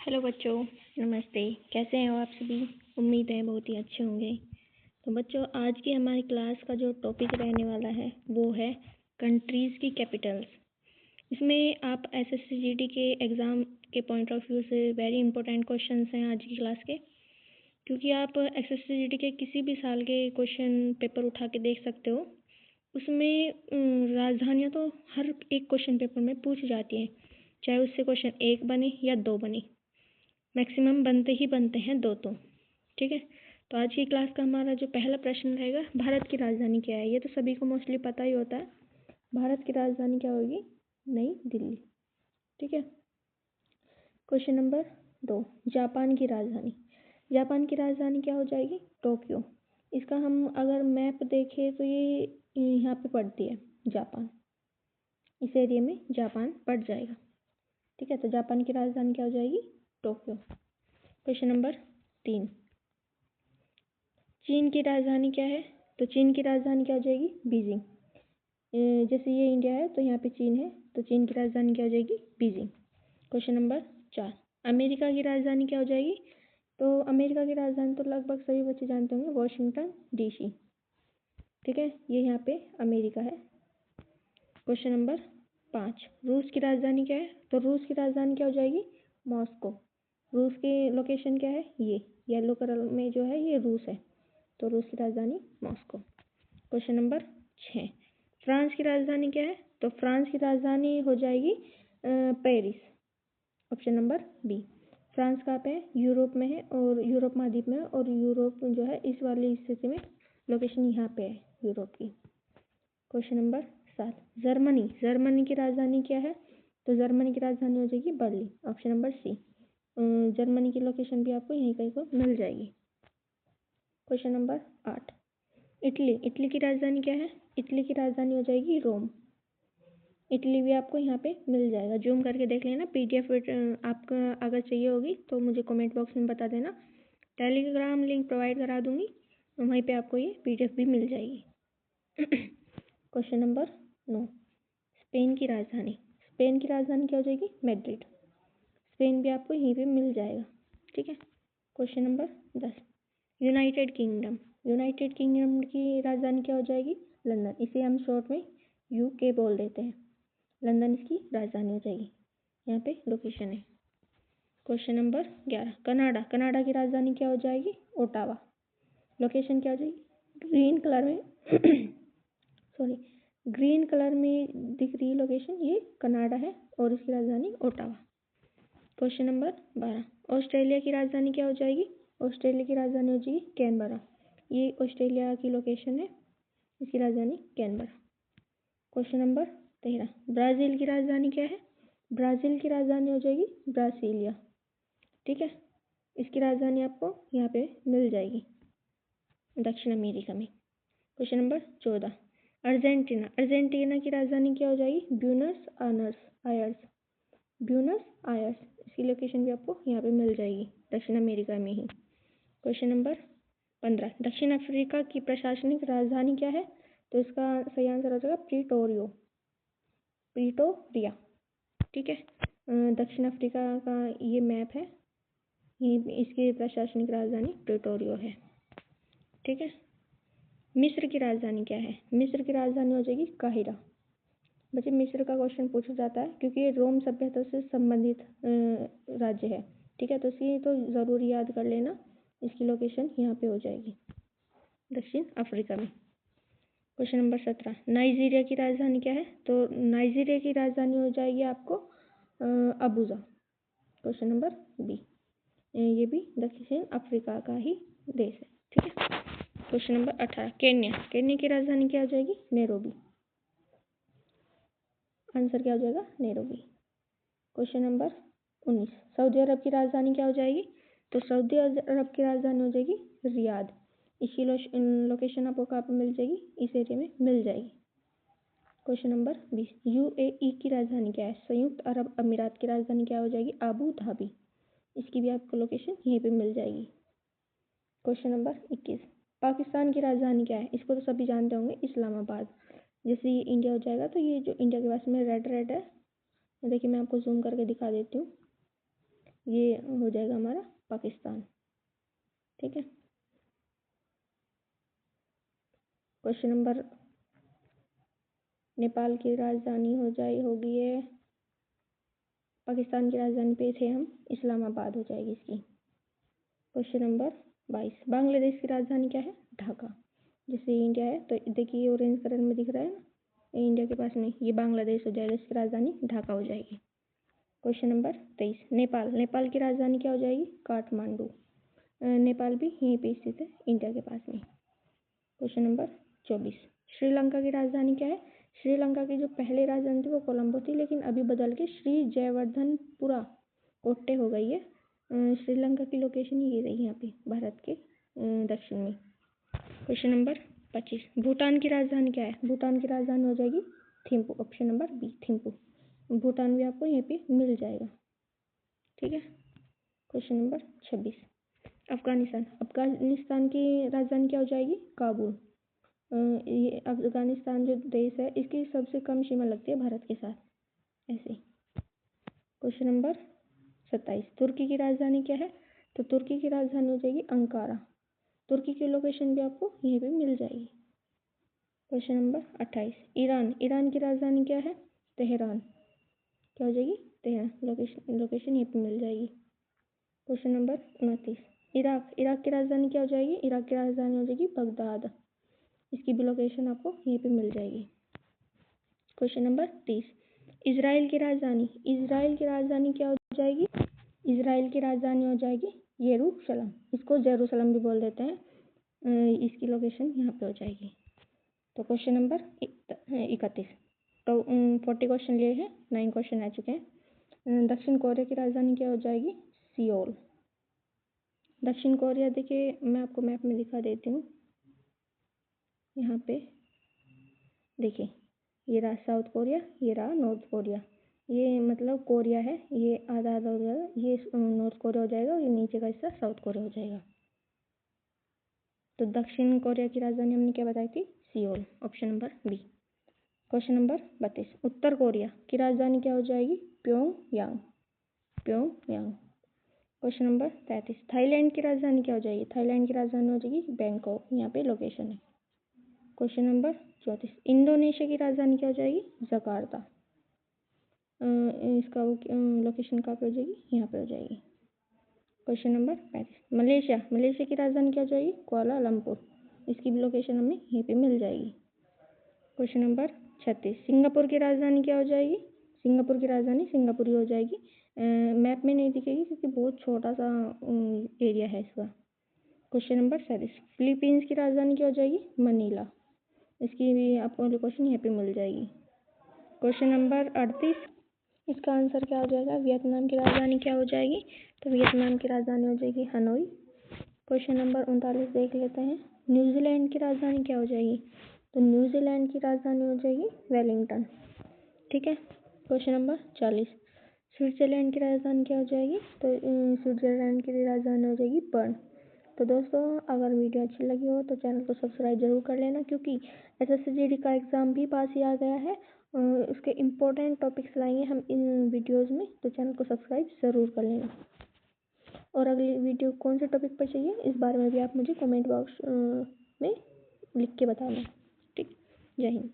Hello बच्चों, नमस्ते। कैसे हैं आप सभी? उम्मीद है बहुत ही अच्छे होंगे। तो बच्चों, आज की हमारी क्लास का जो टॉपिक रहने वाला है वो है कंट्रीज़ की कैपिटल्स। इसमें आप एसएससी-जीडी के एग्ज़ाम के पॉइंट ऑफ व्यू से वेरी इंपॉर्टेंट क्वेश्चंस हैं आज की क्लास के, क्योंकि आप एसएससी-जीडी के किसी भी साल के क्वेश्चन पेपर उठा के देख सकते हो। उसमें राजधानियाँ तो हर एक क्वेश्चन पेपर में पूछी जाती हैं, चाहे उससे क्वेश्चन 1 बने या 2 बने। मैक्सिमम बनते ही बनते हैं 2 तो। ठीक है, तो आज की क्लास का हमारा जो पहला प्रश्न रहेगा, भारत की राजधानी क्या है? ये तो सभी को मोस्टली पता ही होता है। भारत की राजधानी क्या होगी? नई दिल्ली। ठीक है। क्वेश्चन नंबर 2, जापान की राजधानी। जापान की राजधानी क्या हो जाएगी? टोक्यो। इसका हम अगर मैप देखें तो ये यहाँ पे पड़ती है, जापान। इस एरिया में जापान पड़ जाएगा। ठीक है, तो जापान की राजधानी क्या हो जाएगी? टोक्यो। क्वेश्चन नंबर 3, चीन की राजधानी क्या है? तो चीन की राजधानी क्या हो जाएगी? बीजिंग। जैसे ये इंडिया है तो यहाँ पे चीन है, तो चीन की राजधानी क्या हो जाएगी? बीजिंग। क्वेश्चन नंबर 4, अमेरिका की राजधानी क्या हो जाएगी? तो अमेरिका की राजधानी तो लगभग सभी बच्चे जानते होंगे, वॉशिंगटन डीसी। ठीक है, ये यहाँ पे अमेरिका है। क्वेश्चन नंबर 5, रूस की राजधानी क्या है? तो रूस की राजधानी क्या हो जाएगी? मॉस्को। रूस की लोकेशन क्या है? ये येलो कलर में जो है ये रूस है, तो रूस की राजधानी मॉस्को। क्वेश्चन नंबर 6, फ्रांस की राजधानी क्या है? तो फ्रांस की राजधानी हो जाएगी Paris. Option number B. France कहाँ पे है? यूरोप में है, और यूरोप महाद्वीप में है, और यूरोप जो है इस वाली स्थिति में लोकेशन यहाँ पे है यूरोप की। Question number 7, Germany. जर्मनी की राजधानी क्या है? तो जर्मनी की राजधानी हो जाएगी Berlin. Option number C. Germany की लोकेशन भी आपको यहीं कहीं को मिल जाएगी। Question number 8, Italy. इटली की राजधानी क्या है? इटली की राजधानी हो जाएगी रोम। इटली भी आपको यहाँ पे मिल जाएगा, जूम करके देख लेना। पीडीएफ आपका अगर चाहिए होगी तो मुझे कमेंट बॉक्स में बता देना, टेलीग्राम लिंक प्रोवाइड करा दूंगी, वहीं पे आपको ये पीडीएफ भी मिल जाएगी। क्वेश्चन नंबर 9, स्पेन की राजधानी। स्पेन की राजधानी क्या हो जाएगी? मैड्रिड। स्पेन भी आपको यहीं पे मिल जाएगा। ठीक है। Question number 10, United kingdom. United kingdom की राजधानी क्या हो जाएगी? लंदन। इसे हम शॉर्ट में यूके बोल देते हैं। लंदन इसकी राजधानी हो जाएगी, यहाँ पे लोकेशन है। Question number 11, Canada. कनाडा की राजधानी क्या हो जाएगी? ओटावा। लोकेशन क्या हो जाएगी? ग्रीन कलर में सॉरी, ग्रीन कलर में दिख रही लोकेशन, ये कनाडा है और इसकी राजधानी ओटावा। क्वेश्चन नंबर 12, ऑस्ट्रेलिया की राजधानी क्या हो जाएगी? ऑस्ट्रेलिया की राजधानी हो जाएगी कैनबरा। ये ऑस्ट्रेलिया की लोकेशन है, इसकी राजधानी कैनबरा। क्वेश्चन नंबर 13, ब्राज़ील की राजधानी क्या है? ब्राज़ील की राजधानी हो जाएगी ब्रासीलिया। ठीक है, इसकी राजधानी आपको यहाँ पे मिल जाएगी दक्षिण अमेरिका में। Question number 14, Argentina. अर्जेंटीना की राजधानी क्या हो जाएगी? Buenos Aires. ब्यूनस आयर्स, इसकी लोकेशन भी आपको यहाँ पे मिल जाएगी दक्षिण अमेरिका में ही। क्वेश्चन नंबर 15, दक्षिण अफ्रीका की प्रशासनिक राजधानी क्या है? तो इसका सही आंसर हो जाएगा प्रीटोरिया। ठीक है, दक्षिण अफ्रीका का ये मैप है, ये इसकी प्रशासनिक राजधानी प्रीटोरिया है। ठीक है। मिस्र की राजधानी क्या है? मिस्र की राजधानी हो जाएगी काहिरा। बच्चे, मिस्र का क्वेश्चन पूछा जाता है क्योंकि ये रोम सभ्यता से संबंधित राज्य है। ठीक है, तो इसकी तो ज़रूर याद कर लेना, इसकी लोकेशन यहाँ पे हो जाएगी दक्षिण अफ्रीका में। क्वेश्चन नंबर 17, नाइजीरिया की राजधानी क्या है? तो नाइजीरिया की राजधानी हो जाएगी आपको अबूजा। Question number B. ये भी दक्षिण अफ्रीका का ही देश है। ठीक है। Question number 18, Kenya. केन्या की राजधानी क्या हो जाएगी? नैरोबी। आंसर क्या हो जाएगा? नैरोबी। क्वेश्चन नंबर 19, सऊदी अरब की राजधानी क्या हो जाएगी? तो सऊदी अरब की राजधानी हो जाएगी रियाद। इसकी लोकेशन आपको कहाँ पर मिल जाएगी? इस एरिया में मिल जाएगी। क्वेश्चन नंबर 20, यूएई की राजधानी क्या है? संयुक्त अरब अमीरात की राजधानी क्या हो जाएगी? Abu Dhabi. इसकी भी आपको लोकेशन यहीं पे मिल जाएगी। क्वेश्चन नंबर 21, पाकिस्तान की राजधानी क्या है? इसको तो सभी जानते होंगे, इस्लामाबाद। जैसे ये इंडिया हो जाएगा तो ये जो इंडिया के पास में रेड रेड है, देखिए मैं आपको जूम करके दिखा देती हूँ, ये हो जाएगा हमारा पाकिस्तान। ठीक है। क्वेश्चन नंबर, नेपाल की राजधानी होगी है, पाकिस्तान की राजधानी पे थे हम, इस्लामाबाद हो जाएगी इसकी। क्वेश्चन नंबर 22, बांग्लादेश की राजधानी क्या है? ढाका। जैसे इंडिया है तो देखिए ये ऑरेंज कलर में दिख रहा है ना, ये इंडिया के पास में, ये बांग्लादेश हो जाएगा, इसकी राजधानी ढाका हो जाएगी। क्वेश्चन नंबर 23, नेपाल की राजधानी क्या हो जाएगी? काठमांडू। नेपाल भी यहीं पे स्थित है, इंडिया के पास में। क्वेश्चन नंबर 24, श्रीलंका की राजधानी क्या है? श्रीलंका की जो पहले राजधानी थी वो कोलंबो थी, लेकिन अभी बदल के श्री जयवर्धनपुरा कोट्टे हो गई है। श्रीलंका की लोकेशन ये रही यहाँ पे भारत के दक्षिण में। क्वेश्चन नंबर 25, भूटान की राजधानी क्या है? भूटान की राजधानी हो जाएगी Thimphu. Option number B, Thimphu. Bhutan भी आपको यहाँ पे मिल जाएगा। ठीक है। क्वेश्चन नंबर 26, अफगानिस्तान की राजधानी क्या हो जाएगी? काबुल। ये अफगानिस्तान जो देश है इसकी सबसे कम सीमा लगती है भारत के साथ, ऐसे। क्वेश्चन नंबर 27, तुर्की की राजधानी क्या है? तो तुर्की की राजधानी हो जाएगी अंकारा। तुर्की की लोकेशन भी आपको यहीं पे मिल जाएगी। क्वेश्चन नंबर 28, ईरान की राजधानी क्या है? तेहरान। क्या हो जाएगी? तेहरान। लोकेशन यहीं पे मिल जाएगी। क्वेश्चन नंबर 29, इराक की राजधानी क्या हो जाएगी? इराक की राजधानी हो जाएगी बगदाद। इसकी भी लोकेशन आपको यहीं पे मिल जाएगी। क्वेश्चन नंबर 30, इजराइल की राजधानी क्या हो जाएगी? इजराइल की राजधानी हो जाएगी यरूशलेम। इसको जेरूसलम भी बोल देते हैं। इसकी लोकेशन यहाँ पे हो जाएगी। तो क्वेश्चन नंबर 31, तो 40 क्वेश्चन लिए हैं, 9 क्वेश्चन आ चुके हैं। दक्षिण कोरिया की राजधानी क्या हो जाएगी? सियोल। दक्षिण कोरिया देखिए मैं आपको मैप में दिखा देती हूँ। यहाँ पे देखिए ये रहा साउथ कोरिया, ये रहा नॉर्थ कोरिया। ये मतलब कोरिया है, ये आधा आधा हो जाएगा, ये नॉर्थ कोरिया हो जाएगा और ये नीचे का हिस्सा साउथ कोरिया हो जाएगा। तो दक्षिण कोरिया की राजधानी हमने क्या बताई थी? Seoul. Option number B. Question number 32, उत्तर कोरिया की राजधानी क्या हो जाएगी? प्योंगयांग। क्वेश्चन नंबर 33, थाईलैंड की राजधानी क्या हो जाएगी? थाईलैंड की राजधानी हो जाएगी बैंकॉक। यहाँ पे लोकेशन है। क्वेश्चन नंबर 34, इंडोनेशिया की राजधानी क्या हो जाएगी? जकार्ता। इसका लोकेशन कहाँ पे हो जाएगी? यहाँ पे हो जाएगी। क्वेश्चन नंबर 35, मलेशिया की राजधानी क्या हो जाएगी? कुआलालंपुर। इसकी भी लोकेशन हमें यहीं पे मिल जाएगी। क्वेश्चन नंबर 36, सिंगापुर की राजधानी क्या हो जाएगी? सिंगापुर की राजधानी सिंगापुर ही हो जाएगी। मैप में नहीं दिखेगी क्योंकि बहुत छोटा सा एरिया है इसका। क्वेश्चन नंबर 37, फिलीपींस की राजधानी क्या हो जाएगी? मनीला। इसकी भी आपको लोकेशन यहाँ पे मिल जाएगी। क्वेश्चन नंबर 38, इसका आंसर क्या हो जाएगा? वियतनाम की राजधानी क्या हो जाएगी? तो वियतनाम की राजधानी हो जाएगी हनोई। क्वेश्चन नंबर 39 देख लेते हैं, न्यूजीलैंड की राजधानी क्या हो जाएगी? तो न्यूजीलैंड की राजधानी हो जाएगी वेलिंगटन। ठीक है। क्वेश्चन नंबर 40, स्विट्जरलैंड की राजधानी क्या हो जाएगी? तो स्विट्जरलैंड की राजधानी हो जाएगी बर्न। तो दोस्तों अगर वीडियो अच्छी लगी हो तो चैनल को सब्सक्राइब जरूर कर लेना, क्योंकि SSC का एग्ज़ाम भी पास ही आ गया है। उसके इम्पोर्टेंट टॉपिक्स लाएंगे हम इन वीडियोस में, तो चैनल को सब्सक्राइब ज़रूर कर लेना। और अगली वीडियो कौन से टॉपिक पर चाहिए इस बारे में भी आप मुझे कमेंट बॉक्स में लिख के बताना। ठीक, जय हिंद।